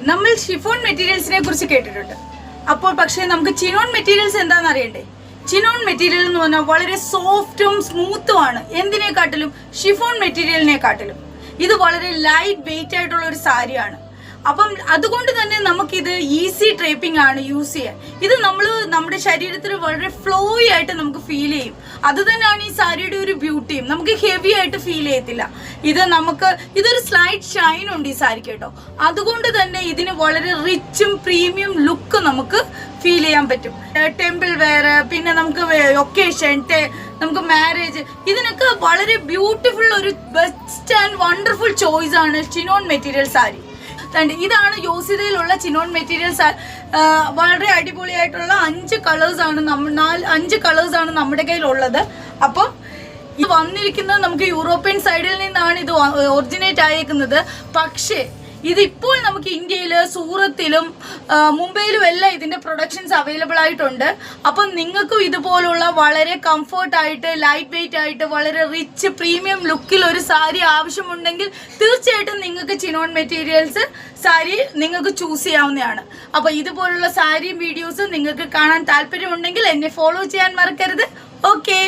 നമ്മൾ ഷിഫോൺ മെറ്റീരിയൽസിനെ കുറിച്ച് കേട്ടിട്ടുണ്ട്. അപ്പോൾ പക്ഷേ നമുക്ക് ചിനോൺ മെറ്റീരിയൽസ് എന്താണെന്ന് അറിയണ്ടേ? ചിനോൺ മെറ്റീരിയൽ എന്ന് പറഞ്ഞാൽ വളരെ സോഫ്റ്റും സ്മൂത്തുമാണ്. എന്തിനെക്കാട്ടിലും? ഷിഫോൺ മെറ്റീരിയലിനെക്കാട്ടിലും. ഇത് വളരെ ലൈറ്റ് വെയിറ്റ് ആയിട്ടുള്ള ഒരു സാരിയാണ്. അപ്പം അതുകൊണ്ട് തന്നെ നമുക്കിത് ഈസി ഡ്രേപ്പിംഗ് ആണ് യൂസ് ചെയ്യാൻ. ഇത് നമ്മുടെ ശരീരത്തിൽ വളരെ ഫ്ലോയി ആയിട്ട് നമുക്ക് ഫീൽ ചെയ്യും. അത് തന്നെയാണ് ഈ സാരിയുടെ ഒരു ബ്യൂട്ടിയും. നമുക്ക് ഹെവി ആയിട്ട് ഫീൽ ചെയ്യത്തില്ല. ഇതൊരു സ്ലൈറ്റ് ഷൈൻ ഉണ്ട് ഈ സാരിക്ക് കേട്ടോ. അതുകൊണ്ട് തന്നെ ഇതിന് വളരെ റിച്ചും പ്രീമിയം ലുക്ക് നമുക്ക് ഫീൽ ചെയ്യാൻ പറ്റും. ടെമ്പിൾ വെയർ, പിന്നെ നമുക്ക് ഒക്കേഷൻ, നമുക്ക് മാരേജ്, ഇതിനൊക്കെ വളരെ ബ്യൂട്ടിഫുൾ ഒരു ബെസ്റ്റ് ആൻഡ് വണ്ടർഫുൾ ചോയ്സ് ആണ് ചിനോൺ മെറ്റീരിയൽ സാരി. ഇതാണ് യോസിതയിലുള്ള ചിനോൺ മെറ്റീരിയൽസ്. വളരെ അടിപൊളിയായിട്ടുള്ള 5 കളേഴ്സാണ് നമ്മുടെ കയ്യിലുള്ളത്. അപ്പം ഇത് വന്നിരിക്കുന്നത് നമുക്ക് യൂറോപ്യൻ സൈഡിൽ നിന്നാണ് ഇത് ഒറിജിനേറ്റ് ആയേക്കുന്നത്. പക്ഷേ ഇതിപ്പോൾ നമുക്ക് ഇന്ത്യയിൽ സൂറത്തിലും മുംബൈയിലും എല്ലാം ഇതിന്റെ പ്രൊഡക്ഷൻസ് അവൈലബിൾ ആയിട്ടുണ്ട്. അപ്പം നിങ്ങൾക്കും ഇതുപോലുള്ള വളരെ കംഫർട്ടായിട്ട് ലൈറ്റ് വെയിറ്റ് ആയിട്ട് വളരെ റിച്ച് പ്രീമിയം ലുക്കിൽ ഒരു സാരി ആവശ്യമുണ്ടെങ്കിൽ തീർച്ചയായിട്ടും നിങ്ങൾക്ക് ചിനോൺ മെറ്റീരിയൽസ് സാരി നിങ്ങൾക്ക് ചൂസ് ചെയ്യാവുന്നതാണ്. അപ്പോൾ ഇതുപോലുള്ള സാരി വീഡിയോസ് നിങ്ങൾക്ക് കാണാൻ താല്പര്യമുണ്ടെങ്കിൽ എന്നെ ഫോളോ ചെയ്യാൻ മറക്കരുത്. ഓക്കെ.